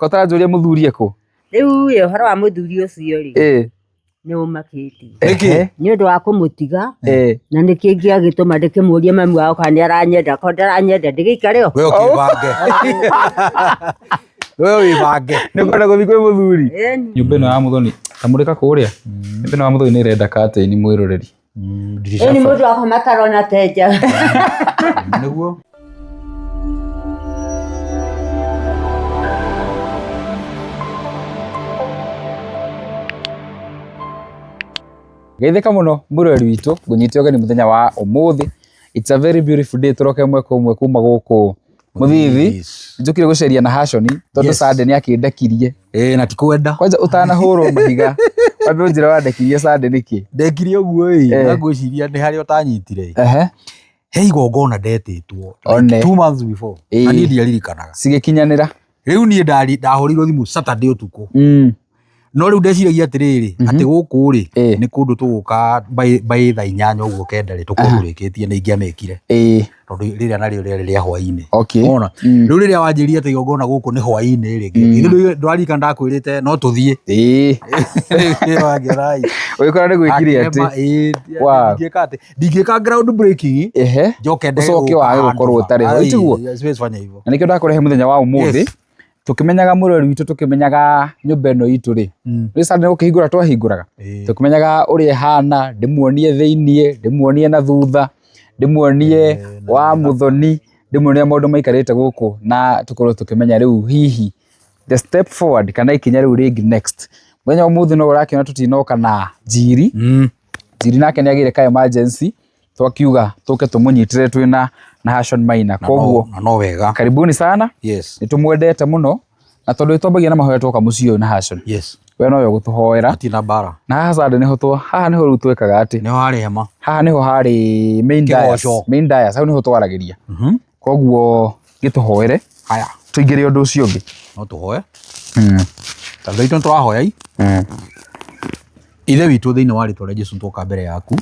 Kotara njuria muthurie ku. Riu ye horo wa muthuri ucio ri. Ni umakiti. Ni undu wa kumutiga. Na niki ngiagituma ndikimuria mami wao kana aranyenda ko ndaranyenda ndigikare o. We ukibange. We wibange. Ni kwenda guthi kwi muthuri. Nyumba ino ya Muthoni tamurika kuria. Nyumba ino ya Muthoni ni renda curtain mwiroreri. Ni mundu wa makarona teja. Niguo. Geithika muno murori witu gunyite ogeni muthenya wa umuthi. It's a very beautiful day turoke mwe kuma guku Muthithi. Njukire guceria na Hashoni tondu Sande ni akindekirie. Na tikwenda. Kwanza utanahurwo mahiga. Wambe unjira wandekirie Sande niki. Ndekirie uguo na ngwiciria ni hari utanyitire. He igongona ndetitwo 2 months before. Na ni ndiaririkanaga. Sigikinyanira. Riu ni ndahorirwo thimu Saturday utuku. No riu ndeciragia atiriri ati guku ri ni kundu tuguka by thaa 8 uguo kenda ri tukururikitie na ingiamekire tondu riria nario riria hwaini ona riu riria wanjiria ati igongona guku ni hwaini ringi ithu ndwarika ndakwirite no tuthie wagerai uyikora ni gwikire ati ndingika ground breaking njoke ndege ucoke wage gukorwo utari ho itiguo fanya hivyo na nikio ndakurehe muthenya wa umuthi tukimenyaga murori witu tukimenyaga nyumba ino itu ri ri Sande ukihingura twahinguraga tukimenyaga uri ehana ndimuonie theinie ndimuonie na thutha ndimuonie wa Muthoni ndimuonie maundu maikarite guku na tukorwo tukimenya riu hihi the step forward kana ikinya riu ringi next muthenya wa muthi no urakiona tutinoka na Njiri Njiri nake ni agire ka emergency twakiuga tuke tumunyitire twina na Hashon Maina koguo no wega karibuni sana nitumwendete muno na tondu itombagia na mahoya twoka mucio na Hashon we no yo gutuhoera atina bara na Sande niho twa haha niho ru twekaga ati niho hari hema haha niho hari main dias hau niho twaragiria koguo gituhoere haya tuingire undu ucio ungi no tuhoe tondu itu twahoya ithe witu thiini wa ritwa ria Jesu twoka mbere yaku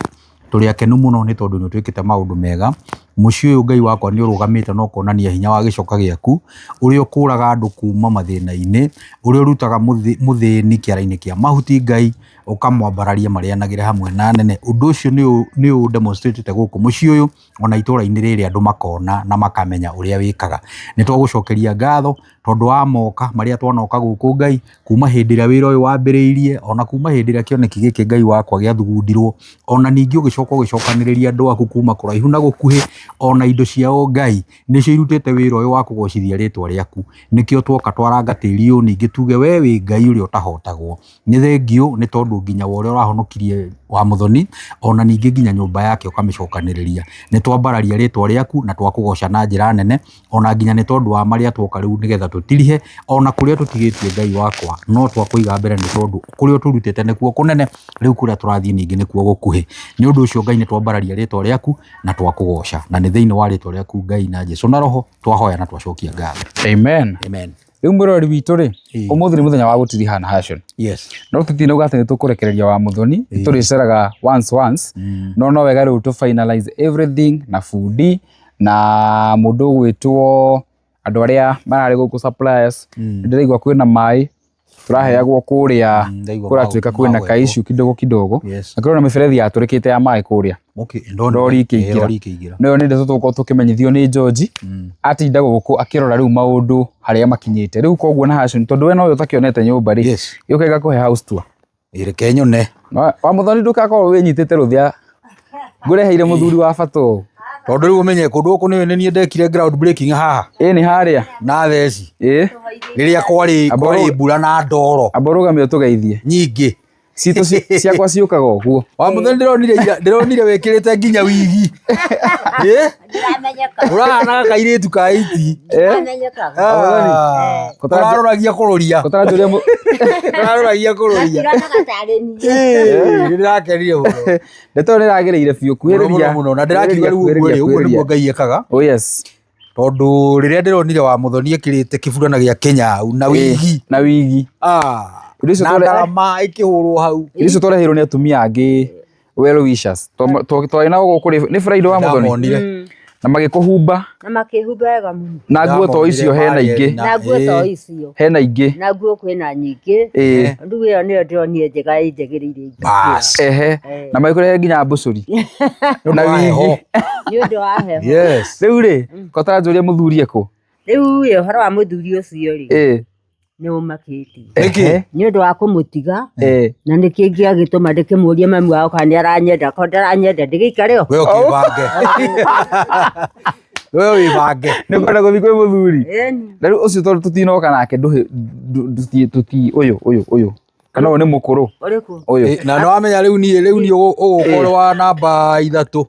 turi akenu muno ni tondu ni twikite maundu mega mucio uyu Ngai wakwa ni urugamite no kuonania hinya wa gicoka giaku uri ukuraga andu kuma mathina-ini uri urutaga muthini kiara-ini kia mahuti Ngai ukamwambararia marianagire hamwe na nene undu ucio ni u demonstrate guku mucio uyu ona itura-ini riri andu makona na makamenya uria wikaga ni twagucokeria ngatho tondu wa moka maria twanoka guku Ngai kuma hindi ria wira uyu wambiriirie ona kuma hindi ria kioneki giki Ngai wakwa giathugundirwo ona ningi ugicokaniriria andu aku kuma kuraihu na gukuhi ona indo ciao Ngai nicio irutite wira uyu wa kugocithia ritwa riaku nikio twoka twarangatiri uyu ningi tuge we wi Ngai uri utahotagwo ni thengio ni tondu nginya wore urahonokirie wa Muthoni ona ningi nginya nyumba yake ukamicokaniriria ni twambararia ritwa riaku na twakugoca na njira nene ona nginya ni tondu wa maria twoka riu nigetha tutirihe ona kuria tutigitie Ngai wakwa no twakuiga mbere ni tondu kuria turutite nikuo kunene riu kuria turathie ningi nikuo gukuhi ni undu ucio Ngai ni twambararia ritwa riaku na twakugoca na ni thiini wa ritwa riaku Ngai na Jesu na roho twahoya na twacokia ngatho amen riu murori witu ri umuthi ni muthenya wa gutiriha na Hashon no tutine uga ati ni tukurekereria wa Muthoni turiceraga once no wega riu tu finalize everything na food na mundu gwitwo andu aria marari guku suppliers ndiraigwa kwina mai turaheagwo kuria kuratuika kwina ka issue kidogo na kurona miferethi yaturikite ya mai kuria ndori ikiingira no ni ndeto tuko tukimenyithio ni George atinda guku akirora riu maundu haria makinyite riu koguo na Hashon tondu we no yo takionete nyumba ri yukega kuhe house tour ireke nyone wa Muthoni ndukakorwo winyitite ruthia ngureheire muthuri wa batu tondu riu umenye kundu guku ni nie ndekire ground breaking haha ni haria na theci riria kwari mbura na ndoro amborugamio tugeithie nyingi Cito ciakwa ciukaga uguo. Wa muthoni ndironire wekirite nginya wigi. Urana kairitu ka iti. Kotararoragia kururia. Kotararoragia kururia. Ndirakerire muno. Ndeto niragereire biu kuhiriria muno na ndirakiuga riu uguo niguo Ngai ekaga. Oh yes. Tondu riria ndironire wa muthoni ekirite kiburana gia Kenya na wigi. Na wigi. Na ndarama ikihurwo hau. Icio twarehirwo ni atumia angi well wishers. Twaina guku ni Friday wa muthoni. na magikuhumba wega muno na nguo to icio hena ingĩ na nguo to icio hena ingĩ na nguo kwĩna nyingĩ ndugu ĩyo nĩyo ndĩronire njega ĩnjagĩrĩire bas na magĩkũrehe nginya mbucũri na wigi nĩ ũndũ wa heho rĩu rĩ kotara njũrie mũthuri ekũ rĩu ũhoro wa mũthuri ũcio rĩ nĩ ũmakĩtie nĩ ũndũ wa kũmũtiga na nĩkĩ gĩagĩtũma ndĩkĩmũrie mami wao kana nĩaranyenda ko ndaranyenda ndĩgĩikare ho we ũkĩbange we wĩbange nĩ kwenda gũthiĩ kwĩ mũthuri na rĩu ũcio tondũ tũtinoka nake tũti ũyũ kana ũyũ nĩ mũkũrũ ũyũ na nĩwamenya rĩu niĩ ũgũkorwo wa namba 3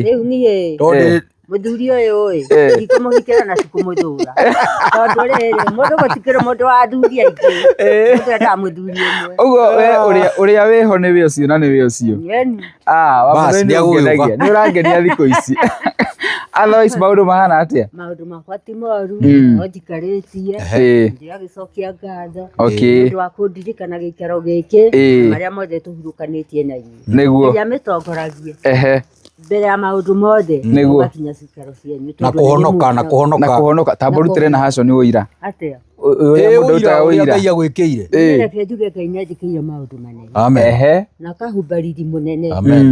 rĩu niĩ tondũ mũthuri ũyũ ndikũmũhikĩra na tikũmũthũra tondũ rĩrĩ mũndũ gũtikĩrĩ mũndũ wa athuri aingĩ mũndũ endaga mũthuri ũmwe ũguo we ũrĩa wĩho nĩwe ũcio na nĩwe ũcio nĩ ũrangenia thikũ ici otherwise maũndũ mahana atĩa maũndũ makwa ti moru no njikarĩtie ndĩragĩcokia ngatho nĩũndũ wa kũndirikana gĩikaro gĩkĩ marĩa mothe tũhurũkanĩtie na inyuĩ nĩguo rĩrĩa mĩtongoragie mbere ya maũndũ mothe nĩguo gakinya cikaro cianyu na kũhonoka tamba ũrutĩre na haco nĩ ũira atĩa mũndũ ũtaga ũira Ngai agwĩkĩire reke njuge Ngai nĩanjĩkĩire maũndũ manene na kahumba riri mũnene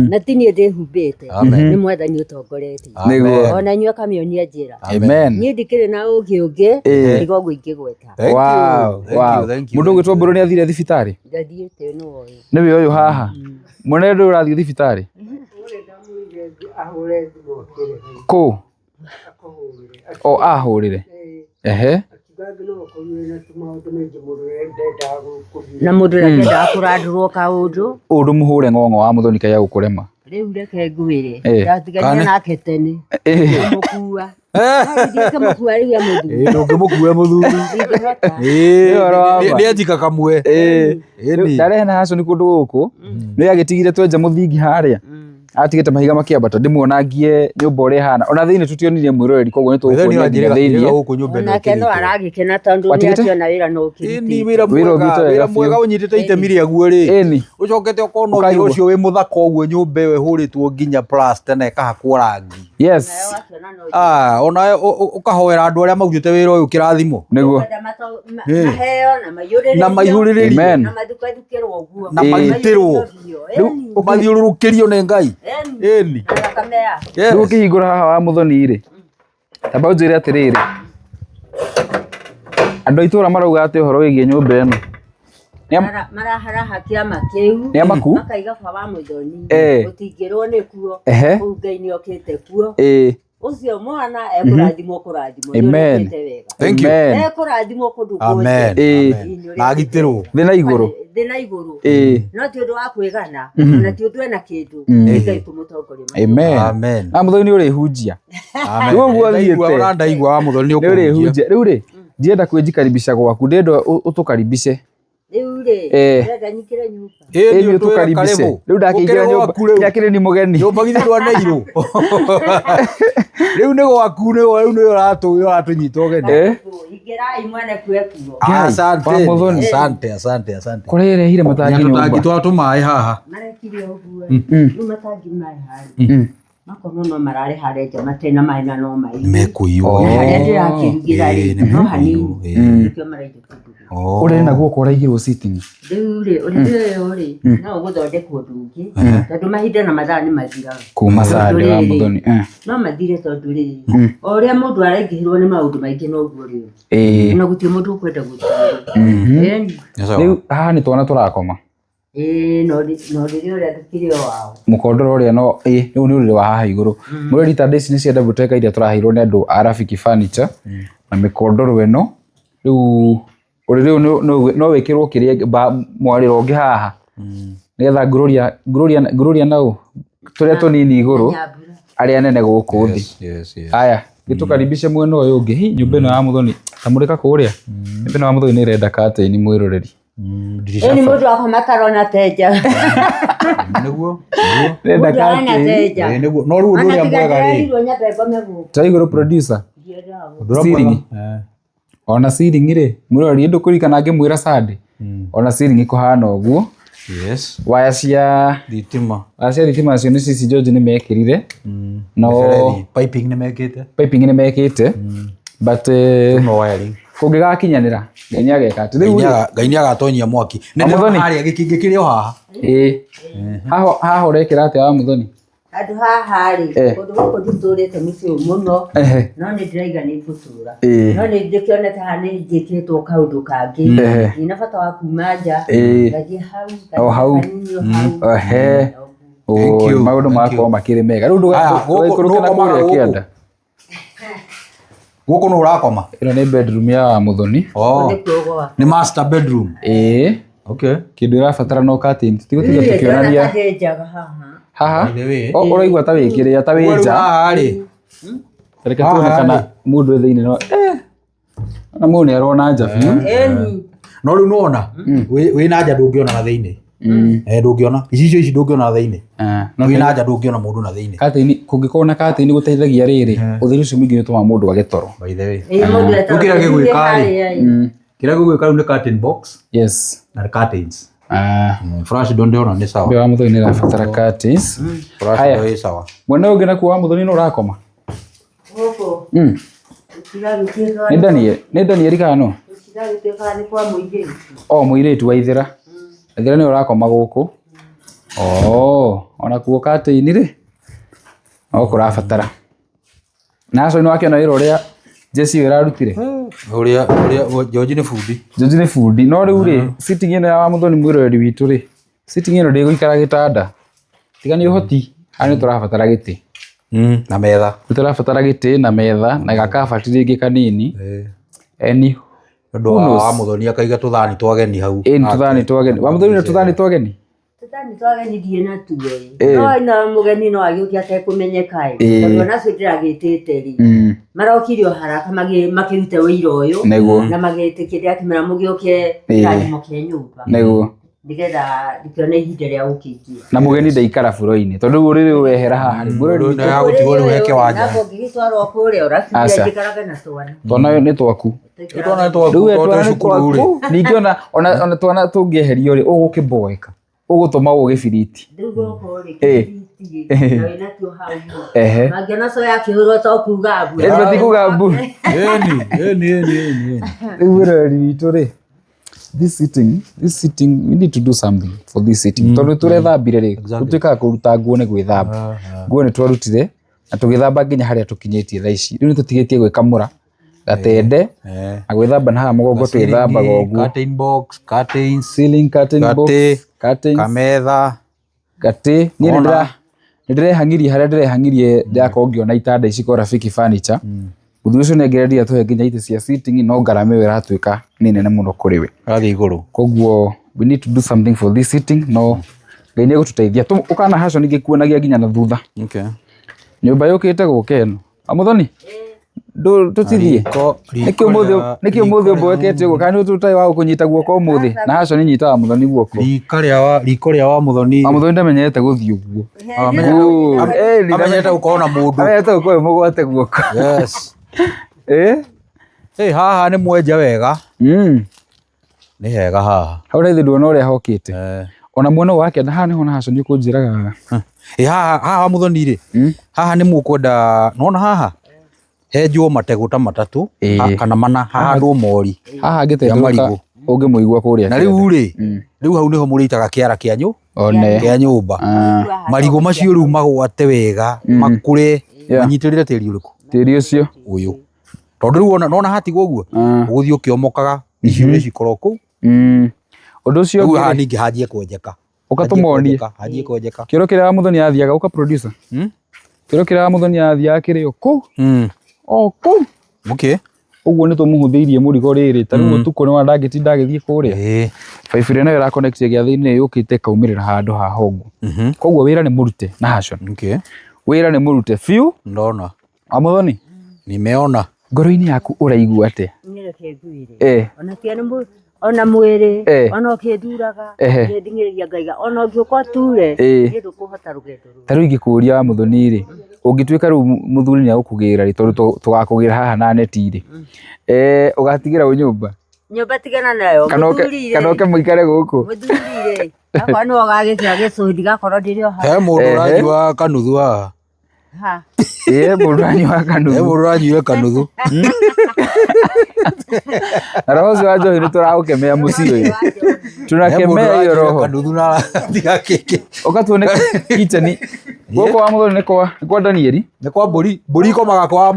na ti niĩ ndĩhumbĩte nĩ mwathani ũtongoretie ona inyuĩ akamĩonia njĩra niĩ ndikĩrĩ na ũũgĩ ũngĩ tiga ũguo ingĩgweta mũndũ ũgwĩtwo Mbũrũ nĩ athire thibitarĩ ndathiĩte nĩwe ũyũ haha mwene ndũ ũrathiĩ thibitarĩ kũ ahũrĩre na mũndũ ndendaga kũrandũrwo kaũndũ mũhũre ng'ong'o wa Mũthoni Kaĩ agũkũrema rĩu reke ngwĩre ndatiganire nake tene mũkua ndĩkĩmũkua rĩu mũthuri ndũngĩmũkua mũthuri nĩanjika kamwe ndarehe na haco nĩ kũndũ gũkũ nĩ agĩtigire twenja mũthingi harĩa atigĩte mahiga makĩambata ndĩmuonagie nyũmba ũrĩa hana ona thĩinĩ tũtionirie mwĩroreri koguo nĩ tũkuonia thĩinĩ onake no aragĩkena tondũ nĩakĩona wĩra no wĩra mwega ũnyitĩte itemi rĩaguo rĩ ũcokete ũkona wĩra ũcio wĩ mũthaka ũguo nyũmba ĩyo ĩhũrĩtwo nginya plaster na ĩkahakwo rangi ona ũkahoera andũ arĩa maugĩte wĩra ũyũ kĩrathimo nĩguo na maihũrĩrĩrio na maitĩrwo mathiũrũrũkĩrio nĩ Ngai rĩu ũkĩhingũra haha wa Mũthoni rĩ tamba ũnjĩre atĩrĩrĩ andũ a itũũra marauga atĩ ũhoro wĩgiĩ nyũmba ĩno maraharaha kĩama kĩu nĩ amaku makaiga baba wa Mũthoni gũtingĩrwo nĩkuo kũu Ngai nĩokĩte kuo ucio mwana ekũrathimwo nĩũrĩkĩte wega ekũrathimwo kũndũ guothe na agitĩrwo thĩ na igũrũ no ti ũndũ wa kwĩgana na ti ũndũ ena kĩndũ Ngai kũmũtongoria na Mũthoni nĩũrĩhunjia rĩu ũguo thiĩte ndaigua wa Mũthoni nĩũrĩhunjia rĩu rĩ ndienda kwĩnjikaribisha gwaku ndenda ũtũkaribishe rĩu rĩ ndenda nyingĩre nyũmba nĩ ũtũkaribishe rĩu ndakĩingĩra nyũmba yakĩrĩ ni mũgeni nyũmba githĩ ndwaneirwo rĩu nĩ gwaku rĩu nĩ ũratũnyita ũgeni ingĩrai mwene kwekuo asante kũrĩrehire matangi nyũmba twatũ maĩ haha marekire ũguo rĩu matangi maĩ harĩ makono no mararĩ harĩa nja matena maĩ na no maĩ mekũiywo harĩa ndĩrakĩrugĩra rĩ no hanini nĩkĩo maraigwo kĩndũ ũrĩa naguo kũraigirwo sitting rĩu rĩ ũrĩa rĩ no ũgũthondekwo ũndũ ũngĩ tondũ mahinda na mathaa nĩ mathiraga kuma sande wa Mũthoni no mathire tondũ rĩ o ũrĩa mũndũ araingĩhĩrwo nĩ maũndũ maingĩ noguo rĩu na gũtirĩ mũndũ ũkwenda gũtigĩrwo rĩu haha nĩ twana tũrakoma no rĩrĩa ũrĩa tũkĩrĩ o wao mũkondoro ũrĩa no rĩu nĩ ũrĩrĩ wa haha igũrũ mũreri ta ndeci nĩ cia double decker iria tũraheirwo nĩ andũ a Rafiki Furniture na mĩkondoro ĩno rĩu ũrĩrĩ no wĩkĩrwo kĩrĩa mwarĩro ũngĩ haha nĩgetha nguroria nau tũrĩa tũnini igũrũ arĩa nene gũkũ thĩ haya gĩtũkaribishe mwena ũyũ ũngĩ nyũmba ĩno ya Mũthoni ta mũrĩka kũrĩa nyũmba ĩno ya Mũthoni nĩ ĩrenda curtain mwĩroreri ni mũndũ akoma tarona teja nĩguo nĩrenda curtain nĩguo no rĩu ũndũ ũrĩa mwega rĩ ta igũrũ producer ceiling ona ceiling rĩ mwĩroreri ndũkũririkana ngĩmwĩra Sunday ona ceiling ĩkũhana ũguo Yes. Waya cia thitima. Waya cia thitima cio nĩ cici George nĩ mekĩrire. No piping nĩ mekĩte. Piping nĩ mekĩte. But no wiring. Kũngĩgakinyanĩra Ngai nĩ ageka atĩ Ngai nĩ agatonyia mwaki. Nĩ ndĩrona harĩa gĩkĩngĩ kĩrĩ o haha. Haha ũrekĩra atĩa wa Muthoni? Andũ haha rĩ kũndũ gũkũ nditũrĩte mũciĩ mũno no nĩ ndĩraiga nĩ ngũtũra no nĩ ndĩkĩonete haha nĩ njĩkĩtwo kaũndũ kangĩ ina bata wa kuma nja ngathiĩ hau maũndũ makorwo makĩrĩ mega rĩu ndũgaikũrũke na kũrĩa kĩanda. Gũkũ nĩ ũrakoma? Ĩno nĩ bedroom ya wa Muthoni. Nĩ master bedroom. Okay. Kĩndũ ĩrabatara no curtain tũtigũtinda tũkĩonania haha ũraigua ta wĩkĩrĩa ta wĩ nja reke tuone kana mũndũ thĩinĩ no na mũndũ nĩ arona nja biũ. No rĩu nona wĩna nja ndũngĩona na thĩinĩ. Ndũngĩona ici ndũngĩona na thĩinĩ. Wĩna nja ndũngĩona mũndũ na thĩinĩ. Curtain kũngĩkorwo na curtain gũteithagia rĩrĩ ũtheri ũcio mũingĩ nĩ ũtũmaga mũndũ agĩtoro. By the way kĩrĩa gĩgwĩka rĩu nĩ curtain box. Yes. Na curtains. Flash ndĩona nĩ sawa. Wa Muthoni nĩ arabatara curtains. Flash nĩ sawa. Mwena ũngĩ nakuo wa Muthoni nĩ ũrakoma? Nĩ Daniel kana? Mũirĩtu wa Ithĩra. Ithĩra nĩ ũrakoma gũkũ. Ona kuo curtain rĩ no kũrabatara. Naco nĩ wakĩona wĩra ũrĩa Jesse ĩrarutire. Ũrĩa George nĩ bundi. George nĩ bundi no rĩu rĩ sitting ĩno ya wa Muthoni mwĩroreri witũ rĩ sitting ĩno ndĩgũikara gĩtanda. Tiga nĩ ũhoti nĩ tũrabatara gĩtĩ na metha. Nĩ tũrabatara gĩtĩ na metha na gakabati rĩngĩ kanini. Eni ũndũ wa Muthoni akaiga tũthani twa ageni hau. Tũthani twa ageni. Wa Muthoni tũthani twa ageni. Tũthani twa ageni ndiĩ na tuo. No na mũgeni no agĩũke atekũmenyeka tondũ nacio ndĩragĩtĩte rĩ marokire o haraka makĩrute wĩira ũyũ na magĩtĩkĩria atĩ mara mũgĩũke kĩrathimo kĩa nyũmba nĩgetha ndĩkĩone ihinda rĩa gũkĩingĩra. Na mũgeni ndaikara bũrũri-inĩ tondũ rĩu wehera haha bũrũri nĩ yagũtigwo rĩu weke wanja. Na ngĩgĩtwarwo kũrĩa ũrakinya njikaraga na twana. Twana nĩ twaku. Twana nĩ twaku. Ningĩ ona twana tũngĩeherio rĩ ũgũkĩmboeka ũgũtũma ũgĩbiriti. Mangĩona so yakĩhũrwo to kuga mbu. Ti kuga mbu. Rĩu wĩroreri witũ rĩ this sitting we need to do something for this sitting tondũ tũrethambire rĩ gũtuĩkaga kũruta nguo nĩ gwĩthamba. Nguo nĩ twarutire na tũgĩthamba nginya harĩa tũkinyĩtie thaa ici. Rĩu nĩ tũtigĩtie gwĩkamũra gatende na gwĩthamba na haha mũgongo twĩthambaga ũguo. Curtain box, curtains, ceiling curtain box, curtains, kametha, gatĩ. Niĩ nĩ ndĩrehangirie harĩa ndĩrehangirie ndakorwo ngĩona itanda ici kwa Rafiki Furniture. Ũthũ ũcio nĩ ngereria tũhe nginya itĩ cia sitting no ngarama ĩyo ĩratuĩka nĩ nene mũno kũrĩ we. Rathiĩ igũrũ. Koguo we need to do something for this sitting no Ngai nĩ egũtũteithia. Ũkana haco ningĩ kuonagia nginya na thutha. Nyũmba yũkĩte gũka ĩno. Wa Muthoni tũtithiĩ nĩkĩ ũmũthĩ ũmboekete ũguo kana tũtarĩ wa kũnyita guoko ũmũthĩ na haco nĩ nyitaga Muthoni guoko. Riko rĩa wa Muthoni. Wa Muthoni ndamenyete gũthiĩ ũguo. Amenyete gũkorwo na mũndũ. Amenyete gũkorwo mũgwate guoko. Haha nĩ mwenja wega. Nĩ hega haha. Hau nĩ nduona ũrĩa hokĩte. Ona mwena wake na haha nĩho na haco nĩ kũnjĩraga. Haha wa Muthoni rĩ haha nĩ mũkwenda nona haha henjwo mategũ ta matatũ kana mana handwo mori. Haha ngĩteithũka ũngĩmũigua kũrĩa. Na rĩu rĩ rĩu hau nĩho mũrĩitaga kĩara kĩa nyũmba. Marigũ macio rĩu magwate wega makũre manyitĩrĩre tĩri ũrĩkũ? Tĩri ũcio ũyũ. Tondũ rĩu nona hatigwo ũguo ũgũthiĩ ũkĩomokaga icio nĩ cikorwo kũu. Ũndũ ũcio ũngĩ haha ningĩ hanjie kwenjeka. Ũgatũmonie. Hanjie kwenjeka. Kĩoro kĩrĩa wa Muthoni athiaga ũka producer. Kĩoro kĩrĩa wa Muthoni athiaga kĩrĩ o kũu. Kũu. Okay. Ũguo nĩ tũmũhũthĩirie mũrigo rĩrĩ ta rĩu ũtukũ nĩ wa ndangĩtinda agĩthiĩ kũrĩa. Baibũ ĩno ĩrakonektia gĩathĩ-inĩ yũkĩte kaumĩrĩra handũ haha ũguo. Koguo wĩra nĩ mũrute na haco. Wĩra nĩ mũrute biũ. Ndona. Wa Muthoni. Nimeona. Ngoro-inĩ yaku ũraigua atĩa? Nĩreke ngwĩre. Ona kĩana ona mwĩrĩ ona ũkĩnduraga ngĩthingĩrĩria ngaiga ona ũngĩũka ture nĩ ndũkũhota rũgendo rũu. Ta rĩu ingĩkũria wa Muthoni rĩ ũngĩtuĩka rĩu mũthuri nĩ agũkũgĩra rĩ tondũ tũgakũgĩra haha na neti rĩ ũgatigĩra nyũmba Nyumba tigana nayo. Kanoke muikare guku. Muthurire. Akwa no gagikira gicuthi gakorwo ndiri o ha. He mundu uranyua kanuthu ha. Ha. Mundu uranyua kanuthu. He mundu uranyua kanuthu. Roho wa Njohi niturakemea mucii uyu. Tunakemea hiyo roho. Kanuthu na tiga keke. Ukatuone kitchen. Goko wa Muthoni ni kwa Danieli. Ni kwa mburi komaga kwa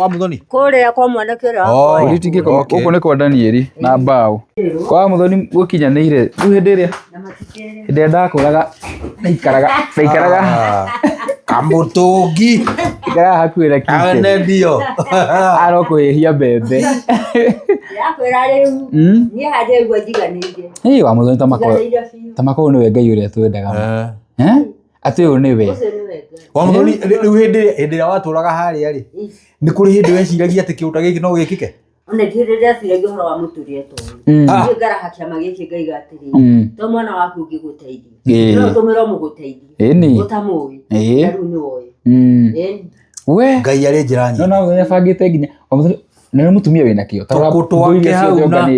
Muthoni. Kuria kwa mwanake uria. Mburi tingĩ koma goko ni kwa Danieli na mbao. Kwa Muthoni gukinyanĩire rĩu hĩndĩ ĩrĩa ndakũraga ndaikaraga kamutungi ikara hakuhĩ na kitchen. ane ndio Arokwĩhia mbembe. Yakwĩra rĩu niĩ handĩ ngwa njiganĩire. Wa Muthoni tamako nĩwe Ngai ũrĩa twendaga. Atĩ ũyũ nĩwe. Wa Muthoni rĩu hĩndĩ ĩrĩa watũraga harĩa rĩ nĩ kũrĩ hĩndĩ weciragia atĩ kĩũnda gĩkĩ no gĩkĩke? Ona hĩndĩ ĩrĩa ndaciragia ũhoro wa mũtũrĩre ta ũyũ. Niĩ ngaraha kĩama gĩkĩ ngaiga atĩrĩrĩ, to mwana waku ũngĩgũteithia. No ũtũmĩre mũgũteithie. Ũtamũĩ. Na rĩu nĩwoĩ. We Ngai arĩ njĩra nyingĩ. No abangĩte nginya nĩ mũtumia wĩna kĩo. Tũtwake hau na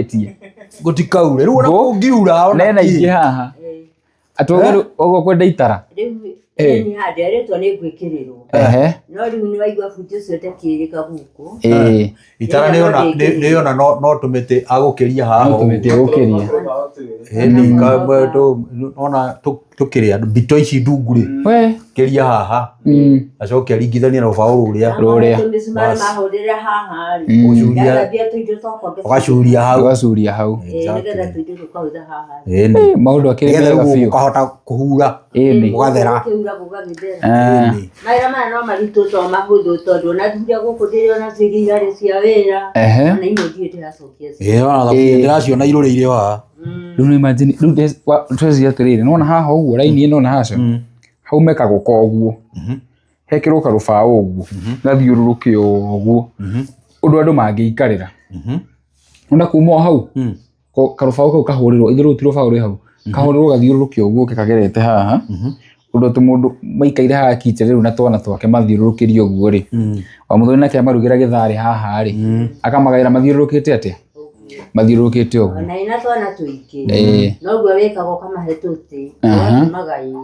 gũtikaure. Rĩu ona kũngiura ona nena ingĩ haha. Atũgĩru ũguo kwenda itara. Rĩu nĩ handĩ arĩtwo nĩ ngwĩkĩrĩrwo. No rĩu nĩ waigua buti ũcio ũtakĩrĩka gũkũ. Itara nĩona no tũmĩtĩ agũkĩria haha. No tũmĩtĩ agũkĩria. Ona tũkĩrĩa mbito ici ndungu rĩ. We Kĩria haha. Acoke aringithania na rũbaũ rũrĩa. Tũmĩcumarĩ mahũrĩre haha rĩ. Ndathambia tũindo twakwa ũgacuria hau. ũgacuria hau. Nĩgetha tũindo tũkahũtha haha. Maũndũ akĩrĩ mega biũ. Ũkahota kũhura ũgathera. Maĩra maya no maritũ to mahũthũ tondũ ona thuria gũkũ ndĩrĩ ona cigĩ irarĩ cia wĩra. Ona imwe ndirĩ ndĩracokia. Ona ndĩraciona irũrĩire haha. Rĩu nĩ imagine rĩu tweciria atĩrĩrĩ nĩwona haha ũguo raini ĩno na haca hau mekagwo ũguo hekĩrwo karũbaũ ũguo gathiũrũrũke ũguo ũndũ andũ mangĩikarĩra ona kuma hau karũbaũ kau kahũrĩrwo ithe rũu ti rũbaũ rwĩ hau kahũrĩrwo gathiũrũrũke ũguo kagerete haha ũndũ atĩ mũndũ maikaire haha kitchen rĩu na twana twake mathiũrũrũkĩrie ũguo rĩ Wa Muthoni nake amarugĩra gĩtharĩ haha rĩ akamagaĩra mathiũrũrũkĩte atĩa mathiũrũrũkĩte ũguo. Ona ina twana tũingĩ. Noguo wĩkaga ũkamahe tũtĩ. Ũkamagaĩra.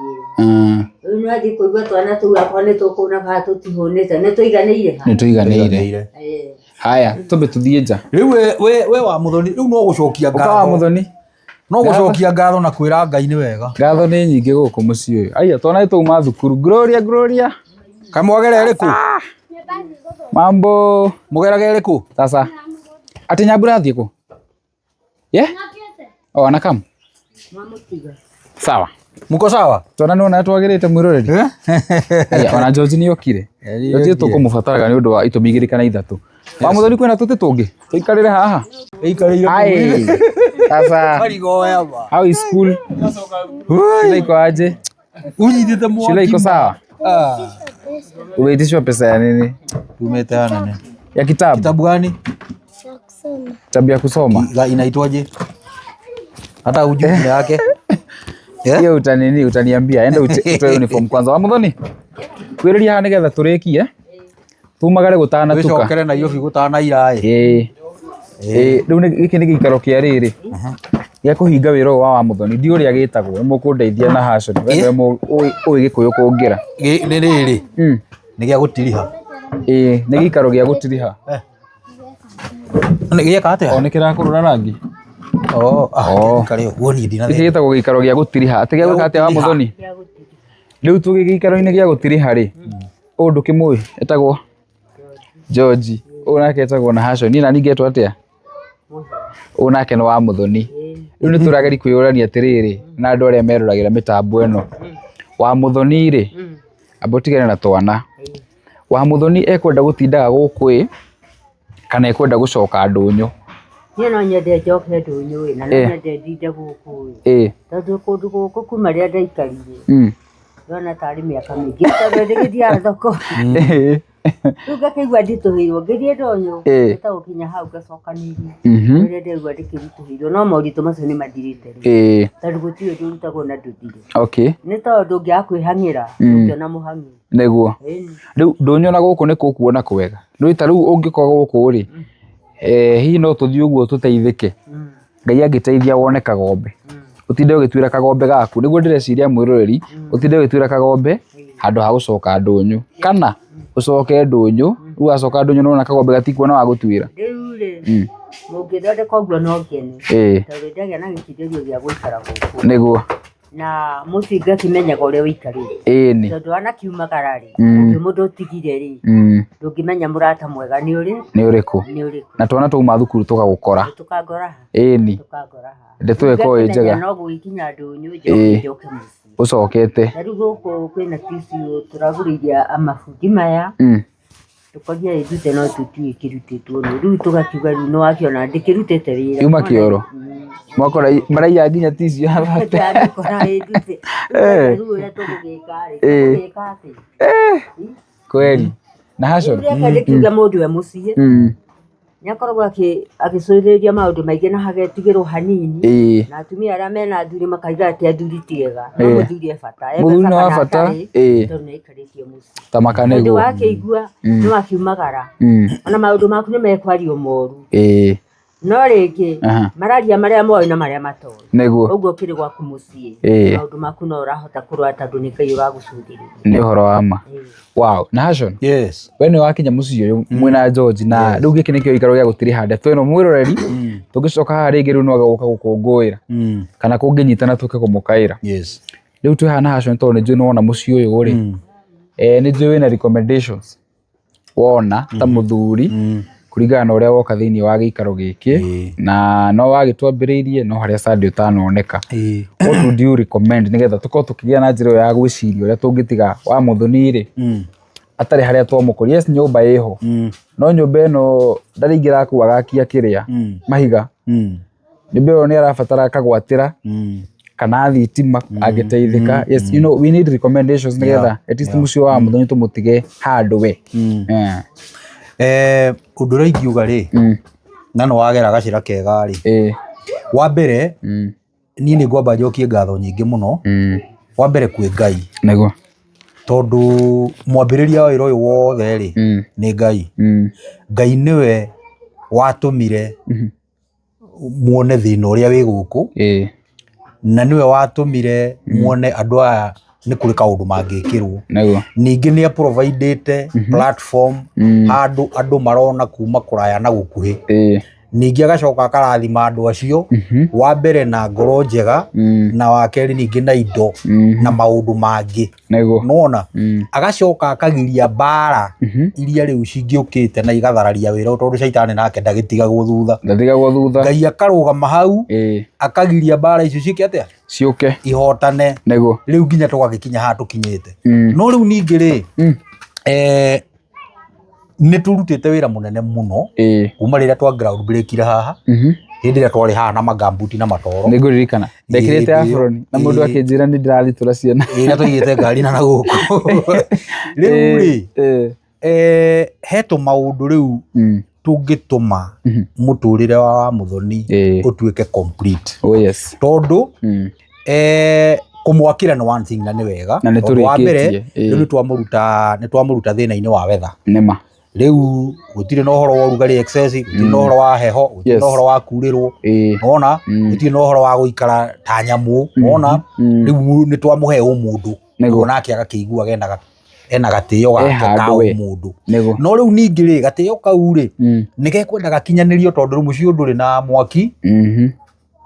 Rĩu nĩ wathiĩ kũigua twana tũu akorwo nĩ tũkũna kana tũtihũnĩte nĩ tũiganĩire ha. Nĩ tũiganĩire. Haya tũmbe tũthiĩ nja. Rĩu we Wa Muthoni rĩu no gũcokia ngatho. Wa Muthoni no gũcokia ngatho na kwĩra Ngai nĩ wega. Ngatho nĩ nyingĩ gũkũ mũciĩ ũyũ. Aya twana twauma thukuru. Gloria. Kamwagera ĩrĩkũ? Mambo. Mũgeraga ĩrĩkũ? Sasa. Ati Nyambura athiĩ kũ? Anakam. Sawa. Muko sawa? Twana nĩwona twagĩrĩte mwĩroreri. Ona George nĩokire. George tũkũmũbataraga nĩ ũndũ wa itũmi igĩrĩ kana ithatũ. Wa Muthoni kwĩna tũtĩ tũngĩ tũikarĩre haha. Tũikarĩire. Sasa. How is school? Shule iko aje? Unyitĩte mwaki. Shule iko sawa? Umeitishwa pesa ya nini? Tumete nani? Ya kitabu. Kitabu gani? Kitabu ya kusoma. Inaitwaje? Hata hujui jina yake. Hiyo utaniambia. Enda utoe uniform kwanza. Wa Muthoni. Kwĩrĩria haha nĩgetha tũrĩkie. Tumagare gũtana tuka. Wĩcokere na Nairobi gũtana iraĩ. Rĩu gĩkĩ nĩ gĩikaro kĩa rĩrĩ. Gĩa kũhinga wĩra wa Wa Muthoni. Ndi ũrĩa gĩtagwo. Nĩ mũkũndeithia na haca. Wewe ũĩ Gĩkũyũ kũngira. Nĩ rĩrĩ. Nĩ gĩa gũtiriha. Nĩ gĩikaro gĩa gũtiriha. Nĩ gĩaka atĩa? Nĩ kĩrakũrũra rangi. Karĩo woni ndina. Gĩtagwo gĩikaro gĩa gũtiriha. Atĩ gĩa gwĩka atĩa Wa Muthoni? Rĩu tũgĩ gĩikaro-inĩ gĩa gũtiriha rĩ. Ũyũ ndũkĩmũĩ etagwo George. Ũyũ nake etagwo Nahashon. Niĩ nani ngetwo atĩa? Ũyũ nake nĩ Wa Muthoni. Rĩu nĩ tũrageria kwĩyũrania atĩrĩrĩ na andũ arĩa meroragĩra mĩtambo ĩno. Wa Muthoni rĩ amba tigane na twana. Wa Muthoni ekwenda gũtindaga gũkũ kana ekwenda gũcoka ndũnyũ. Niĩ no nyende njoke ndũnyũ na no nyende ndinde gũkũ. Tondũ kũndũ gũkũ kuma rĩrĩa ndaikarire. Ndona tarĩ mĩaka mĩingĩ tondũ ndĩgĩthiaga thoko. Rĩu ngakĩigua nditũhĩirwo ngĩthiĩ ndũnyũ. Gũtagũkinya hau ngacokanĩria. Rĩrĩa ndaigua ndĩkĩritũhĩirwo no moritũ macio nĩ mathirĩte rĩu. Tondũ gũtirĩ ũndũ ũrutagwo na ndũthire. Nĩ tondũ ũngĩaga kwĩhang'ĩra ũngĩona mũhang'ĩ. Nĩguo. Rĩu ndũnyũ na gũkũ nĩ kũkuona kwega. Rĩu ta rĩu ũngĩkorwo gũkũ rĩ hihi no tuthii uguo tuteithike Ngai angiteithia wone kagombe utinde ugitwira kagombe gaku niguo ndireciria mwiroreri utinde ugitwira kagombe handu ha gucoka ndunyu kana ucoke ndunyu ugacoka ndunyu nona kagombe gatikuona wa gutwira mungithondeka uguo no ngene tondu ndagia na gĩkindĩrio gĩa gũikara gũkũ niguo na mũcinga kimenyaga ũrĩa ũikarĩte ni tondu anakiumagara rĩ mũndũ ũtigire rĩ ndũngĩmenya mũrata mwega nĩ ũrĩkũ na twana twauma thukuru tũgagũkora tukangora ni ndetweko njega no gũikinya ndũnyũ njoke mũciĩ ucokete na rĩu gũkũ kwĩna tissue turagũrĩria amabundi maya tukoria ithute no tutiĩ kĩrutĩtwo rĩu tugakiuga rĩu no wakiona ndĩkĩrutĩte wĩra yuma kĩoro mwakora maraiya nginya tissue hathate kweli na Hashon ndikiuga mũndũ we mũciĩ nĩakoragwo agĩcũthĩrĩria maũndũ maingĩ na hagetigĩrwo hanini na atumia arĩa mena athuri makaiga atĩ athuri ti ega no mũthuri e bata mũthuri nĩ wa bata tondũ nĩaikarĩtie mũciĩ ta makane ũndũ wakĩigua nĩwakiumagara ona maũndũ maku nĩmekwario moru no rĩngĩ mararia marĩa moĩ na marĩa matoĩ nĩguo ũguo kĩrĩ gwaku mũciĩ maũndũ maku no ũrahota kũrora tondũ nĩ Ngai ũragũcũthĩrĩria nĩ ũhoro wa ma wow na Hashon we nĩ wakinya mũciĩ ũyũ mwĩna George na rĩu gĩkĩ nĩkĩo gĩikaro gĩa gũtirĩ hande twĩno mwĩroreri tũngĩcoka haha rĩngĩ rĩu no gũka gũkũngũĩra kana kũngĩnyitana tũke kũmũkaĩra rĩu twĩ haha na Hashon tondũ nĩ njũĩ nĩ wona mũciĩ ũyũ rĩ nĩ njũĩ wĩna recommendations wona ta mũthuri kuringana na uria woka thiini wa gĩikaro gĩkĩ na no wagĩtwambĩrĩirie no harĩa Sunday ũtanoneka what would you recommend nigetha tukorwo tukĩgĩa na njĩra ya gwĩciria ũrĩa tũngĩtiga wa Muthoni rĩ atarĩ harĩa twamũkũria yes nyũmba ĩho no nyũmba ĩno ndaringĩra kuwa gakia kĩrĩa mahiga nyũmba ĩyo nĩ arabatara kagwatĩra kana thitima angĩteithĩka yes you know we need recommendations nigetha at least mũciĩ wa Muthoni tũmũtige handũ we undu raingiuga ri na no wagera gacira kega ri wa mbere ni ni ngwamba njokie ngatho nyingĩ mũno wa mbere kwĩ Ngai nĩguo tondu mwambĩrĩria wa wĩra ũyũ wothe ri nĩ Ngai Ngai nĩwe watũmire muone thĩna ũrĩa wĩ gũkũ na nĩwe watũmire muone andũ aya nĩ kũrĩ kaũndũ mangĩkĩrwo ningĩ nĩ providete platform andũ marona kuma kũraya na gũkuhĩ ningĩ agacoka akarathima andũ acio wa mbere na ngoro njega na wa kerĩ ningĩ na indo na maũndũ mangĩ nona agacoka akagiria mbara iria rĩu cingĩũkĩte na igathararia wĩra tondũ caitani nake ndagĩtigagwo thutha Ngai akarũgama hau akagiria mbara icio ciĩke atĩa ciũke ihotane rĩu nginya tũgagĩkinya haha tũkinyĩte no rĩu ningĩ rĩ nĩ tũrutĩte wĩra mũnene mũno kuma rĩrĩa twa ground break ire haha hĩndĩ ĩrĩa twarĩ haha na magambuti na matoro nĩ ngũririkana ndekĩrĩte afroni na mũndũ akĩnjĩra nĩ ndĩrathitũra ciana na tũigĩte ngari na gũkũ rĩu rĩ he tũmaũndũ rĩu tũngĩtũma mũtũrĩre wa Muthoni ũtuĩke complete tondũ kumwakira ni one thing na ni wega na wa mbere ni twamũruta thĩna-inĩ wa weather nĩma rĩu gũtirĩ na ũhoro wa ũrugarĩ excess gũtirĩ na ũhoro wa heho gũtirĩ na ũhoro wa kurĩrwo wona gũtirĩ na ũhoro wa gũikara ta nyamũ wona rĩu nĩ twamũhe ũmũndũ nake agakĩigua ena gatĩo gake ka ũmũndũ no rĩu ningĩ rĩ gatĩo kau rĩ nĩ gekwenda gakinyanĩrio tondũ rĩu mũciĩ ndũrĩ na mwaki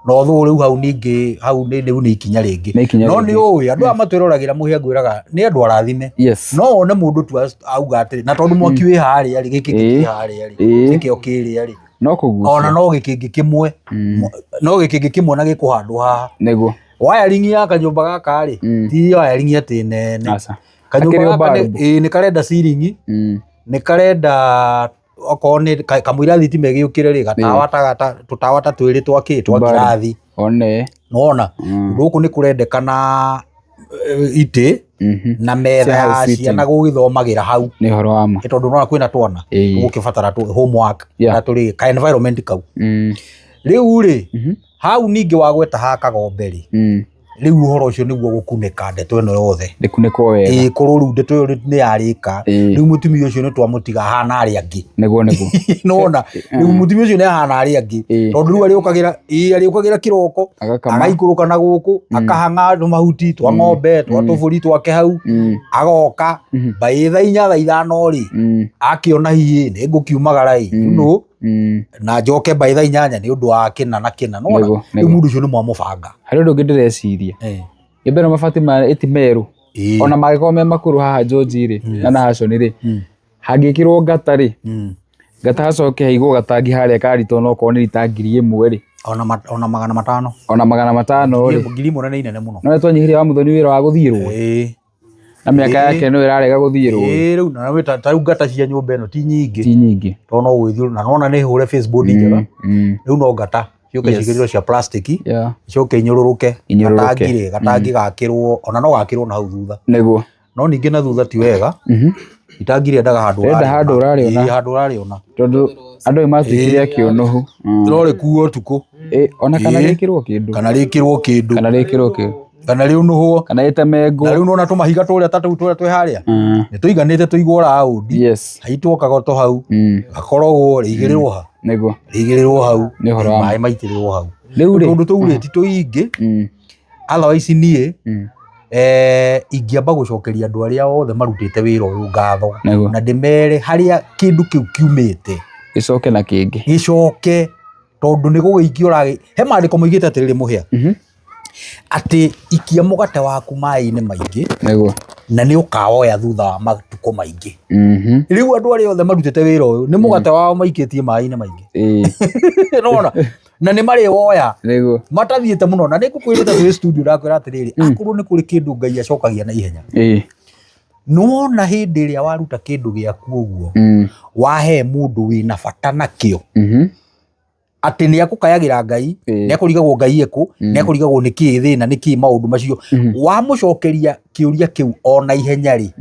no thũ rĩu hau ningĩ hau nĩ ikinya rĩngĩ no nĩ ũĩ andũ aya matwĩroragĩra mũhĩa ngwĩraga nĩ andũ arathime no one mũndũ tu auga atĩrĩ na tondũ mwaki wĩ harĩa rĩ gĩkĩ kĩ harĩa rĩ gĩkĩo kĩrĩa rĩ no kũgucia ona no gĩkĩngĩ kĩmwe na gĩkũhandwo haha nĩguo wiring ya kanyũmba gaka rĩ ti wiring atĩ nene kanyũmba gaka nĩ karenda ceiling nĩ karenda okorwo nĩ kamũira thitima ĩgĩũkĩre rĩ tũtawa ta twĩrĩ twa kĩrathi nona gũkũ nĩ kũrendekana itĩ na metha ya ciana gũgĩthomagĩra hau nĩ ũhoro wa ma tondũ nona kwĩna twana tũgũkĩbatara homework na tũrĩ ka environment kau rĩu rĩ hau ningĩ wagweta ha kagombe rĩ riu uhoro ucio niguo gukuneka ndeto ino yothe ndikunekwo wega korwo riu ndeto iyo ni yarika riu mutumia ucio ni twamutiga hana ari angi niguo nona riu mutumia ucio ni hana ari angi tondu riu ariukagira kiroko agaikuruka na guku akahanga andu mahuti twa ng'ombe twa tuburi twake hau agoka bai thaa 4 thaa 5 ri akiona hihi ni ngukiumagara no na njoke bai thaa 8 ni undu wa kina na kina nona riu mundu ucio ni mwamubanga hari undu ndireciria ibero mabati ma itimeru ona magiko me makuru haha George ri na Hashon ri hangikirwo ngata ri ngata hacoke haigo gatangi haria karito no ko ni litangiri imwe ri ona 500 ona 500 ri ngiri imwe na inene muno no twanyihiria wa muthoni wira wa guthirwo na miaka yake no irarega guthirwo riu na wita ta ngata cia nyumba ino ti nyingi to no gwithio na nona ni hure Facebook njega riu no ngata cioke cigiriro cia plastic cioke inyururuke gatangi gakirwo ona no gakirwo na hau thutha niguo no ningi na thutha ti wega itangire ndaga handu urariona tondu andu matikiria kionohu rore kuo tuko ona kana rikirwo kindu kana riu nuhwo kana itemengo na riu nona tumahiga turia tatu turia twi haria ni tuiganite tuigwo raudi haitwokaga to hau gakorogwo rigirirwo ha niguo rigirirwo hau mai maitirirwo hau riu ri tundu tuuriti tuingi otherwise nie ingiamba gucokeria andu aria othe marutite wira uyu ngatho na ndimere haria kindu kiu kiumite gicoke na kingi gicoke tondu ni gugiikio ragi he mandiko moigite atiriri muhia ati ikia mugate waku mai-ini maingi niguo na ni ukawoya thutha wa matuko maingi riu andu aria othe marutite wira uyu ni mugate wao maikitie mai-ini maingi nona na ni mari woya niguo matathiete muno na nikukwirite twi studio ndakwira atiriri akuru ni kuri kindu Ngai acokagia na ihenya nona hindi iria waruta kindu giaku uguo wahe mundu wina bata nakio ati ni akukayagira Ngai ni akurigagwo Ngai eku ni akurigagwo ni ki thina ni ki maundu macio wa mucokeria kiuria kiu ona ihenya ri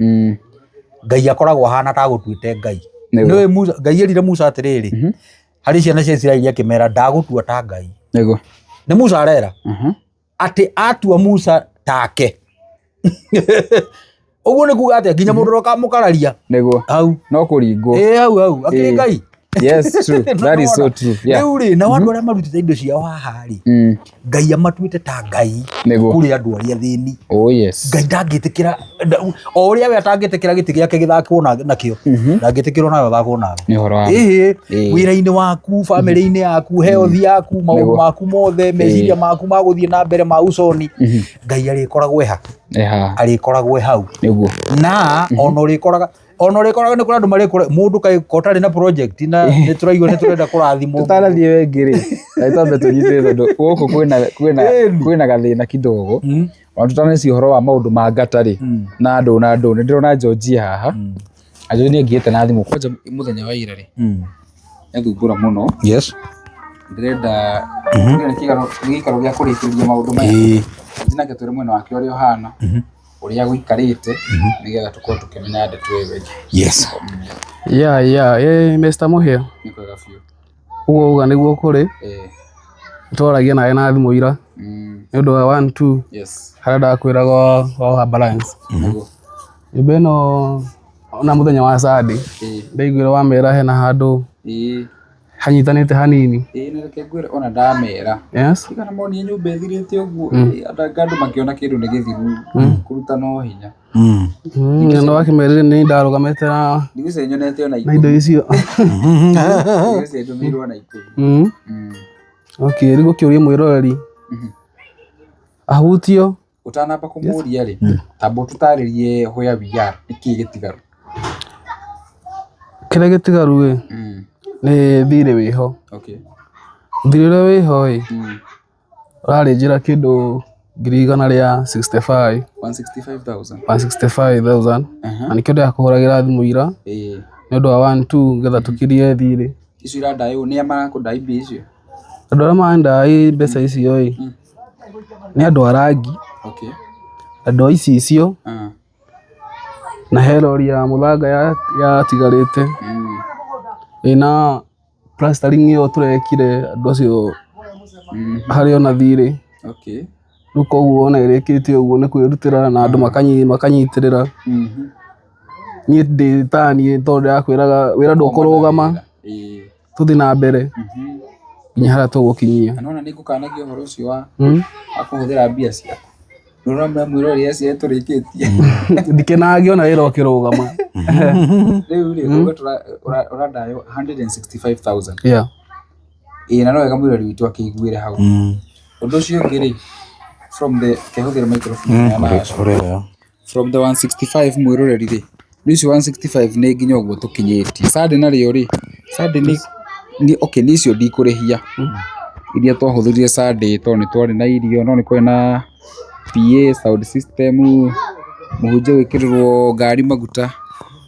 Ngai akoragwo hana ta gutuite Ngai ni Musa Ngai erire Musa atiriri hari ciana cia Israeli akimera ndagutua ta Ngai niguo ni Musa arera ati atua Musa take uguo ni kuga ati nginya mundu roka mukararia niguo hau no kuringwo hau akiri Ngai yes true that is so true riu na wandu aria marutite indo ciao haha ri Ngai amatuite ta Ngai kuri andu aria thini yes Ngai ndangitikira o uria we atangitikira giti giake githakwo nakio ndangitikirwo nayo thakwo nawe ni horo wa wira-ini waku family-ini yaku health yaku maundu maku mothe meciria maku maguthie na mbere ma usoni Ngai arikoragwo arikoragwo hau niguo na ona urikoraga ni kuri andu mari mundu kai kotari na project na ni turaigwa ni turenda kurathimo tutarathie wengiri aitambe tunyite tondu guku kwina gathina kidogo ona tutaneci horo wa maundu ma ngatari na andu ni ndirona George haha ajo ni ngiete na thimu kwanja muthenya wa ira ri ethumbura muno yes ndirenda gikaro gya kurikiriria maundu maya njina ke turi mwena wake uria hana uria guikarite nigetha tukorwo tukimenya ndeto ĩyo yes Mr. Muhia nikwega biũ uguo uga niguo kuri twaragia nawe na thimu ira ni undu wa 1 2 haria ndakwiraga wa balance nyumba ĩno ona muthenya wa Sunday ndaiguire wamera hena handu hanyitanite hanini nireke ngwire ona ndamera kana moni nyumba ithirite uguo andu makiona kindu ni githiru kuruta no hinya no akimerire ni ndarugamite na ndigise nyonete ona indo icio ndigise ndumirwo na ikuru okay rigo kiuria mwiroreri ahutio utanamba kumuria ri tambo tutaririe hoya VR iki gitigaru kire gitigaru ni thire wiho thire wiho rari njira kindu 165,000 na nikio ndia kuhuragira thimu ira ni undu wa 1 2 ngetha tukirie thire icio irandai ni amara kundai mbi icio andu aria mandai mbeca icio ni andu arangi andu ici icio na helori ya muthanga ya tigarite ina plastering yo turekire andu acio hari ona thire rĩu koguo ona ĩrĩkĩtie ũguo nĩ kwĩrutĩra na andũ makanyitirĩra. Niĩ ndĩ ta niĩ tondũ ndĩrakwĩraga wĩra ndũkũrũgama, tũthiĩ na mbere nginya harĩa tũgũkinyia. Na nĩ ngũkanagia ũhoro ũcio wa kũhũthĩra mbia ciaku. Nũramũra mwĩroreri acio tũrĩkĩtie. Ndikenagio ona wĩra ũkĩrũgama. Rĩu rĩ ũrandayo 165,000. Na no wega mwĩroreri witũ akĩiguĩre hau. Ũndũ ũcio ũngĩ rĩ, kehũthĩra microphone from the 165 mwĩroreri rĩ, rĩu 165 nĩ nginya ũguo tũkinyĩtie. Sunday narĩo rĩ, Sunday nĩ icio ndikũrĩhia iria twahũthĩrire Sunday tondũ nĩ twarĩ na irio, no nĩ kwarĩ na PA, sound system, mũhunjia gwĩkĩrĩrwo ngari maguta,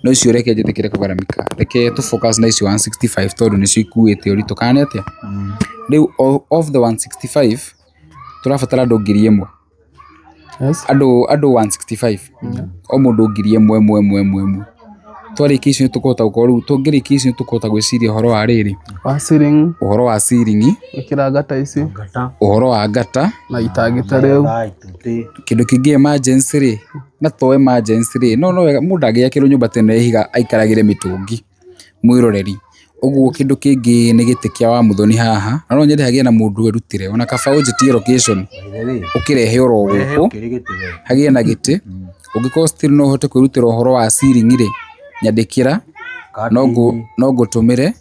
no icio reke njĩtĩkĩre kũgaramika. Reke tu focus na icio 165 tondũ nĩcio ikuĩte ũritũ kana atĩa. Rĩu of the 165 tũrabatara andũ 1,000. Andũ 165 o mũndũ 1,000. Twarĩkia icio nĩtũkũhota gũkorwo rĩu tũngĩrĩkia icio nĩtũkũhota gwĩciria ũhoro wa rĩrĩ, ũhoro wa ceiling, gwĩkĩra ngata ici, ũhoro wa ngata na itangĩta rĩu, kĩndũ kĩngĩ emergency rĩ, na to emergency rĩ, no wega mũndũ angĩakĩrwo nyũmba tene ihiga aikaragĩre mĩtũngi mwĩroreri. Ũguo kĩndũ kĩngĩ nĩ gĩtĩ kĩa wa Muthoni haha, na no nyende hagĩe na mũndũ werutĩre ona kaba ũnjĩtie location ũkĩrehe oro gũkũ hagĩe na gĩtĩ. Ũngĩkorwo still no ũhote kwĩrutĩra ũhoro wa ceiling rĩ, nyandĩkĩra no ngũtũmĩre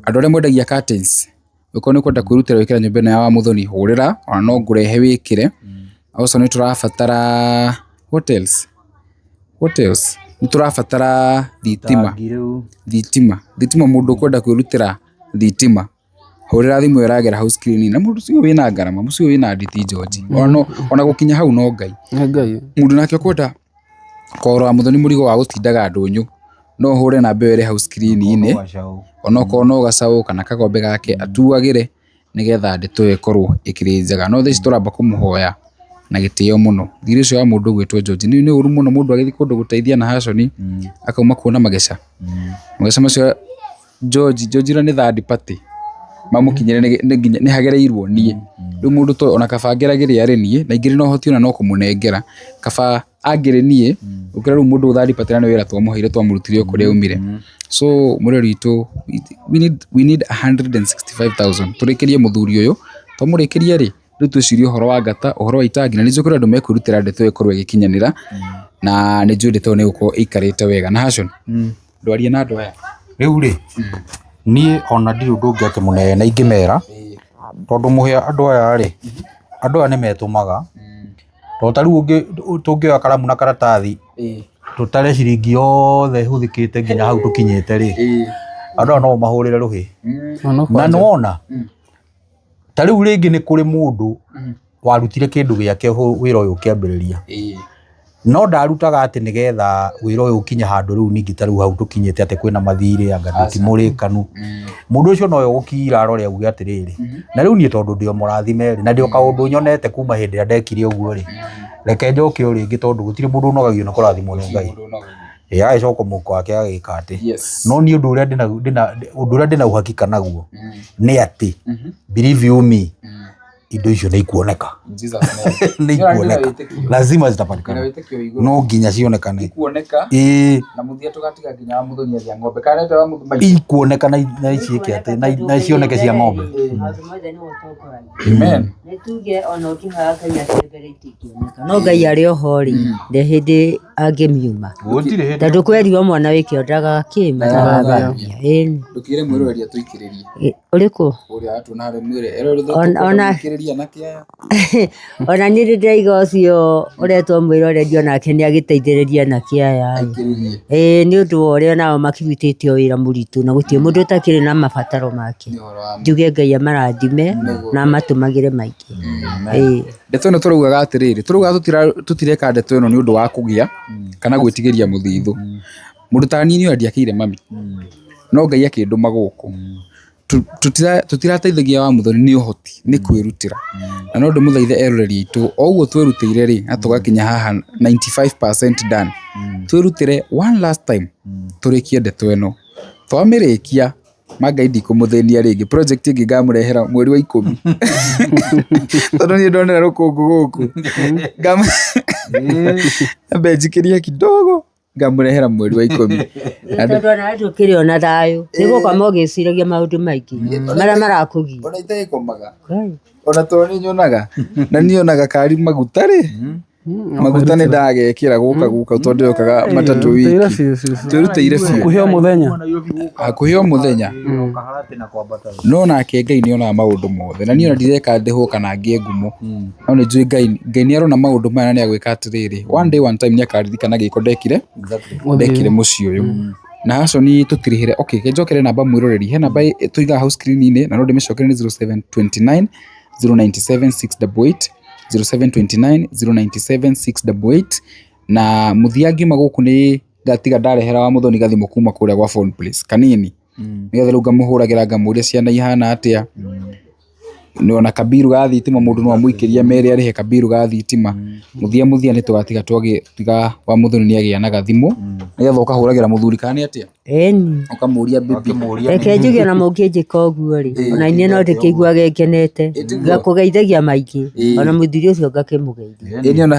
andũ arĩa mwendagia curtains. Ũkorwo nĩ kwenda kwĩrutĩra wĩkĩra nyũmba ĩno ya wa Muthoni hũrĩra, ona no ngũrehe wĩkĩre. Also nĩ tũrabatara hotels, nĩ tũrabatara thitima, mũndũ kwenda kwĩrutĩra thitima, hũrĩra thimũ ĩragera hau screen. Na mũndũ ũcio wĩna ngarama, mũcio wĩna nditi George, ona gũkinya hau no Ngai. Mũndũ nake kwenda kũrora Muthoni mũrigo wa gũtindaga ndũnyũ, no hũre namba ĩyo ĩrĩ hau screen-inĩ, onokorwo no gacaũ kana kagombe gake atuagĩre nĩgetha ndeto ĩkorwo ĩkĩrĩ njega. No thaa ici tũramba kũmũhoya na gĩtĩo mũno. Thirĩ ũcio wa mũndũ ũgwĩtwo George nĩ ũru mũno mũndũ agĩthiĩ kũndũ gũteithia na Hashoni akauma kuona mageca macio. George nĩ third party mamũkinyĩre nĩ hagereirwo niĩ. Rĩu mũndũ to ona kaba angĩragĩrĩ arĩ niĩ na ingĩrĩ no hoti ona no kũmũnengera kaba angĩrĩ niĩ ũkĩra rĩu mũndũ third party na wĩra twamũheire twamũrutire kũrĩa aumire. So mũrori witũ we need 165,000 tũrĩkĩrie mũthuri ũyũ twamũrĩkĩrie rĩ, rĩu twĩcirie ũhoro wa ngata, ũhoro wa itangi, na nĩcio kũrĩ andũ mekwĩrutĩra ndeto ĩkorwo ĩgĩkinyanĩra na nĩ njũĩ ndeto nĩgũkorwo ĩikarĩte wega. Na Hashoni ndwarie na andũ aya rĩu rĩ, niĩ ona ndirĩ ũndũ ũngĩ atĩ mũnene ingĩmera tondũ mũhĩa andũ aya rĩ, andũ aya nĩ metũmaga tondũ ta rĩu tũngĩoya karamu na karatathi tũtare ciringi yothe hũthĩkĩte nginya hau tũkinyĩte rĩ, andũ aya no mahũrĩre rũhĩ. Na nĩwona ta rĩu rĩngĩ nĩ kũrĩ mũndũ warutire kĩndũ gĩake wĩra ũyũ ũkĩambĩrĩria, no ndarutaga atĩ nĩgetha wĩra ũyũ ũkinye handũ rĩu ningĩ ta rĩu hau tũkinyĩte atĩ kwĩna mathirĩ anga tũtimũrĩkanu. Mũndũ ũcio nowe gũkira arore auge atĩrĩrĩ, na rĩu niĩ tondũ ndĩo mũrathime rĩ, na ndĩo kaũndũ nyonete kuma hĩndĩ ĩrĩa ndekire ũguo rĩ, reke njoke o rĩngĩ tondũ gũtirĩ mũndũ ũnogagio nĩ kũrathimwo nĩ Ngai. Agĩcoka mũhuko wake agĩka atĩ. No niĩ ũndũ ũrĩa ndĩna uhakika naguo nĩ atĩ believe you me, indo icio nĩ ikuoneka, lazima zitapatikana, no nginya cionekane, na muthia tugatiga nginya wa Muthoni athia ng'ombe kana ndio wa Muthoni ikuoneka na icieke atĩ na cioneke cia ng'ombe. Amen. Nĩtuge ona ũkĩhaya Ngai atembere itingĩoneka, no Ngai arĩ oho rĩ, nde hĩndĩ angĩmiuma tondũ kwerio mwana wĩkĩondaga kĩma ndũkĩre mwĩroreri atũikĩrĩrie ũrĩkũ ũrĩa atuna harĩ mwĩre ona niĩ ndĩraiga ũcio ũretwo mwĩroreri onake nĩ agĩteithĩrĩria na kĩaya nĩ ũndũ wa ũrĩa nao makĩrutĩte wĩra mũritũ na gũtirĩ mũndũ ũtakĩrĩ na mabataro make. Njuge Ngai amarathime na amatũmagĩre maingĩ. Ndeto ĩno tũraugaga atĩrĩrĩ, tũraugaga tũtireka ndeto ĩno nĩ ũndũ wa kũgĩa kana gwĩtigĩria mũthithũ. Mũndũ ta niĩ nĩ andiakĩire mami, no Ngai akĩndũma gũkũ. Tutirateithagia wa Muthoni nĩ ũhoti nĩ kwĩrutĩra, na no ndĩmũthaithe eroreri aitũ o ũguo twĩrutĩire rĩ, na tũgakinya haha 95% done, twĩrutĩre one last time tũrĩkie ndeto ĩno. Twamĩrĩkia Mangai ndikumuthenia ringi project ingi ngamurehera mweri wa 10 tondu ni ndonera rukungu guku ambe njikiria kidogo ngamurehera mweri wa 10 tondu ona tukiri ona thayo nigo kama ugiciragia maundu maingi mara marakugia ona itaikomaga ona tondu nyonaga na nionaga kari magutari maguta nä ndagäkä ra gå ka gå ka tondå yokaga matatå wiki twä rutä kuheo muthenya akuheo muthenya no nake Ngai nä onaga maå ndå mothe na niona ndireka ndähwo kana ngä ngumo no nä njå Ngai nä arona maå ndå maya na nä agwä ka atä rä rä one day one time nä akaririkana gä ko ndekire må ciä å yå na Hashoni tå tirä hä re njokere namba mwä roreri he namba tå igaga hau screen-inä na no ndä mä cokere nä 0729 097 688 0729 097 688 na muthia ngiuma guku ni ngatiga ndarehera wa muthoni gathimo kuma kuria gwa phone place kanini nigetha riu ngamuhuragira ngamuria ciana ihana atia nona kabiru ga thitima mundu no amuikiria mere arihe kabiru ga thitima muthia ni tugatiga tiga wa muthoni ni agia na gathimo nigetha ukahuragira muthuri kana atia eni ukamuria bibi reke njuge na munginjika uguo ri ona ine no ndikigua gekenete ngakugeithagia maingi ona muthuri ucio ngakimugeithia eni ona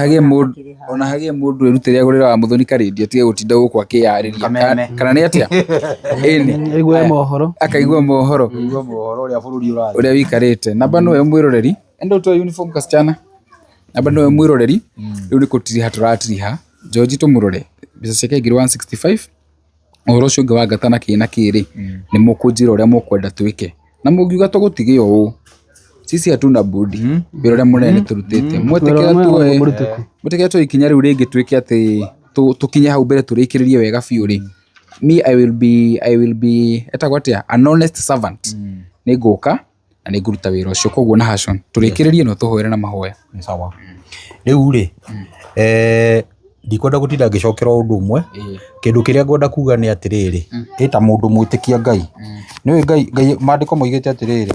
hagie mundu erutire agurira wa muthoni karedia tige gutinda guku akiyariria kana ni atia eni igwe mohoro akaigua mohoro uria bururi uria wikarite namba no we mwiroreri endo to uniform kasichana namba no we mwiroreri riu ni kutiriha turatiriha George tumurore bisa ciake ngiri 165 uhoro ucio ungi wa gatana kina kiri ni mukunjira uria mukwenda twike na mungiuga tugutige uu sisi hatuna budi wira uria munene turutite mwetekera tu ikinya riu ringi twike ati tukinye hau mbere turikiririe wega biu ri me I will be etagwatia an honest servant ni nguka na ni nguruta wira ucio koguo na Hashon turikiririe no tuhoere na mahoya ni sawa riu ri ndikwenda gutinda ngicokera undu umwe kindu kiria ngwenda kuga ni atiriri ita mundu mwitikia Ngai ni Ngai mandiko moigite atiriri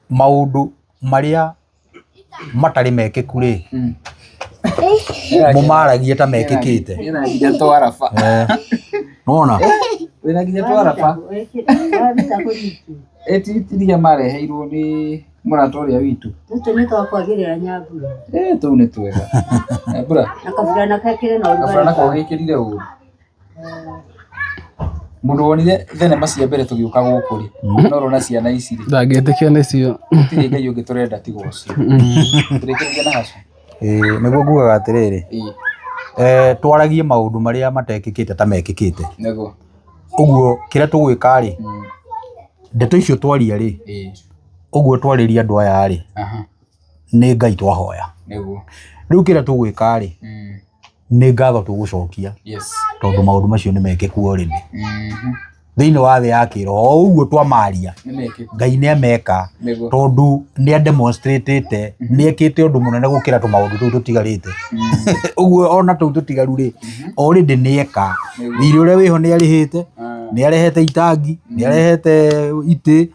maundu maria matari mekiku ri mumaragia ta mekikite ina nginya twarafa nona wina nginya twarafa etiria mareheirwo ni muratoria witu tutu ni twakwagirira nyambura tu ni twega bura na kabura kekire na kabura na kogikirire u mundu wonire thenema cia mbere tugiuka guku ri no rona ciana ici ri ndangetikia nicio tiri Ngai ungi turenda tigo ucio turikiriria na Hashon niguo ngugaga atiriri twaragie maundu maria matekikite ta mekikite niguo uguo kiria tugwika ri ndeto icio twaria ri uguo twariria andu aya ri ni Ngai twahoya niguo riu kiria tugwika ri ni ngatho tugucokia tondu maundu macio ni mekiku already thiini wa thi ya kiroho uguo twamaria Ngai ni ameka tondu ni demonstrate ni ekite undu munene gukira tu maundu tu tutigarite uguo ona tu tutigaru ri already ni eka thiri uria wiho ni arihite ni arehete itangi ni arehete ite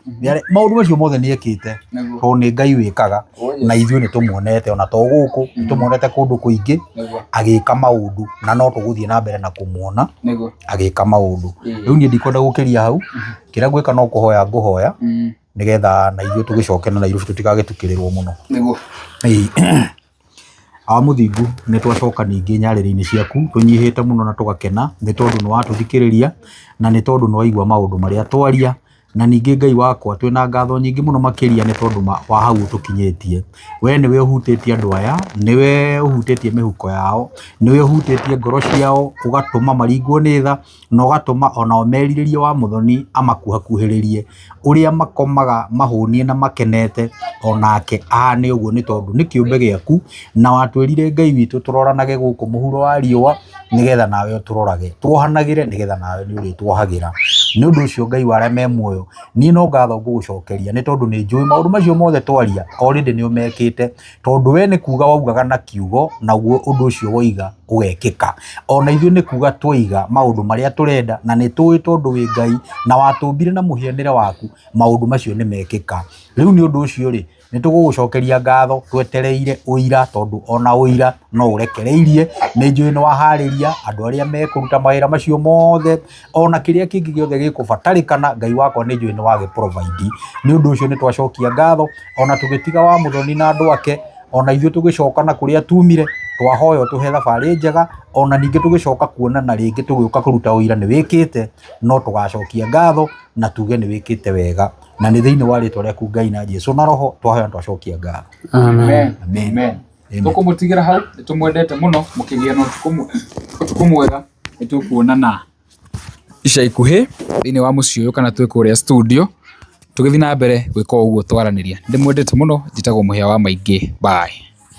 maundu macio mothe ni ekite to ni Ngai wikaga na ithuĩ ni tumuonete ona to guku ni tumuonete kundu kuingi agika maundu na no tuguthie na mbere na kumuona agika maundu riu ni ndikwenda gukiria hau kira gwika no kuhoya nguhoya nigetha na ithuĩ tugicokena na Nairobi tutigagitukĩrĩrwo muno muthingu ni twacoka ningi nyarĩrĩ-inĩ ciaku tunyihĩte muno na tugakena ni tondu ni watũthikĩrĩria na ni tondu ni waigua maundu maria twaria na ningi Ngai wakwa twina ngatho nyingi muno makiria ni tondu wa hau tukinyetie we niwe uhutitie andu aya niwe uhutitie mihuko yao niwe uhutitie ngoro ciao ugatuma maringwo ni tha na ugatuma ona omeriririe wa muthoni amakuhakuhiririe uria makomaga mahunie na makenete onake ahane uguo ni tondu ni kiumbe giaku na watwirire Ngai witu turoranage guku muhuro wa riua nigetha nawe turorage twohanagire nigetha nawe ni uri twohagira ni undu ucio Ngai ware me muoyo ni no ngatho ngugucokeria ni tondu ni njui maundu macio mothe twaria already ni umekite tondu we ni kuga waugaga na kiugo na guo undu ucio woiga ugekika ona ithuĩ ni kuga twoiga maundu maria turenda na ni tũĩ tondu wi Ngai na watumbire na muhianire waku maundu macio ni mekika riu ni undu ucio ri nĩ tũgũgũcokeria ngatho twetereire ũira tondũ ona ũira no ũrekereirie. Nĩ njũĩ nĩ waharĩria andũ arĩa mekũruta mawĩra macio mothe, ona kĩrĩa kĩngĩ gĩothe gĩkũbatarĩkana Ngai wakwa nĩ njũĩ nĩ wagĩ-provide. Nĩ ũndũ ũcio nĩ twacokia ngatho ona tũgĩtiga wa Muthoni na andũ ake, ona ithuĩ tũgĩcoka na kũrĩa tumire twahoya ũtũhe thabarĩ njega, ona ningĩ tũgĩcoka kuonana rĩngĩ tũgĩũka kũruta ũira nĩ wĩkĩte, no tũgacokia ngatho na tuge nĩ wĩkĩte wega, na nĩ thĩinĩ wa rĩtwa rĩaku Ngai na Jesũ na Roho twahoya twacokia ngatho. Amen. Amen. Tũkũmũtigĩra hau, nĩ tũmwendete mũno, mũkĩgĩa na ũtukũ mwega, nĩ tũkuonana ica ikuhĩ thĩinĩ wa mũciĩ ũyũ kana twĩ kũrĩa studio tũgĩthiĩ na mbere gwĩka ũguo twaranĩria. Ndĩmwendete mũno, njĩtagwo Mũhĩa wa Maingĩ. Bye.